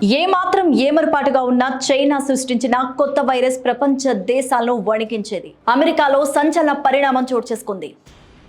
ఏమాత్రం ఏమరపాటుగా ఉన్న చైనా సృష్టించిన కొత్త వైరస్ ప్రపంచ దేశాలను వణికించేది. అమెరికాలో సంచలన పరిణామం చోటు చేసుకుంది.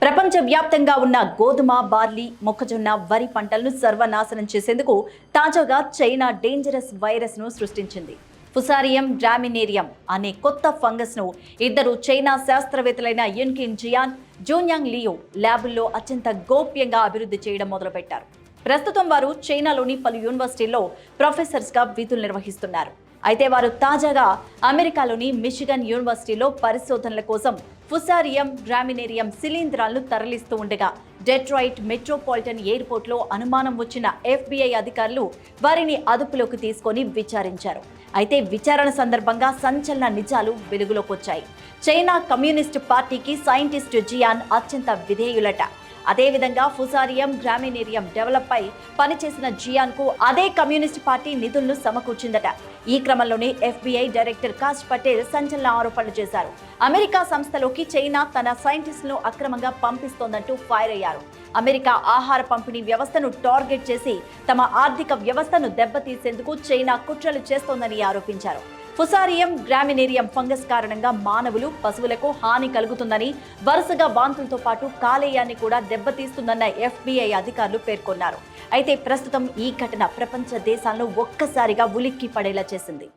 ప్రపంచ వ్యాప్తంగా ఉన్న గోధుమ, బార్లీ, మొక్కజొన్న, వరి పంటలను సర్వనాశనం చేసేందుకు తాజాగా చైనా డేంజరస్ వైరస్ ను సృష్టించింది. ఫుసారియం గ్రామినేరియం అనే కొత్త ఫంగస్ ను ఇద్దరు చైనా శాస్త్రవేత్తలైన యున్కిన్ జియాన్, జూన్యాంగ్ లియో ల్యాబుల్లో అత్యంత గోప్యంగా అభివృద్ధి చేయడం మొదలుపెట్టారు. ప్రస్తుతం వారు చైనాలోని పలు యూనివర్సిటీల్లో ప్రొఫెసర్స్గా విధులు నిర్వహిస్తున్నారు. అయితే వారు తాజాగా అమెరికాలోని మిషిగన్ యూనివర్సిటీలో పరిశోధనల కోసం ఫుసారియం గ్రామినేరియం శిలీంధ్రాలను తరలిస్తూ ఉండగా డెట్రాయిట్ మెట్రోపాలిటన్ ఎయిర్పోర్ట్లో అనుమానం వచ్చిన FBI అధికారులు వారిని అదుపులోకి తీసుకొని విచారించారు. అయితే విచారణ సందర్భంగా సంచలన నిజాలు వెలుగులోకి వచ్చాయి. చైనా కమ్యూనిస్టు పార్టీకి సైంటిస్ట్ జియాన్ అత్యంత విధేయులట. అదేవిధంగా ఫుసారియం గ్రామినేరియం డెవలప్ పై పనిచేసిన జియాన్కు అదే కమ్యూనిస్ట్ పార్టీ నిధులను సమకూర్చిందట. ఈ క్రమంలోనే FBI డైరెక్టర్ కాష్ పటేల్ సంచలన ఆరోపణలు చేశారు. అమెరికా సంస్థలోకి చైనా తన సైంటిస్టులను అక్రమంగా పంపిస్తోందంటూ ఫైర్ అయ్యారు. అమెరికా ఆహార పంపిణీ వ్యవస్థను టార్గెట్ చేసి తమ ఆర్థిక వ్యవస్థను దెబ్బతీసేందుకు చైనా కుట్రలు చేస్తోందని ఆరోపించారు. ఫుసారియం గ్రామినేరియం ఫంగస్ కారణంగా మానవులు, పశువులకు హాని కలుగుతుందని, వరుసగా వాంతులతో పాటు కాలేయాన్ని కూడా దెబ్బతీస్తుందన్న FBI అధికారులు పేర్కొన్నారు. అయితే ప్రస్తుతం ఈ ఘటన ప్రపంచ దేశాలను ఒక్కసారిగా ఉలిక్కి పడేలా చేసింది.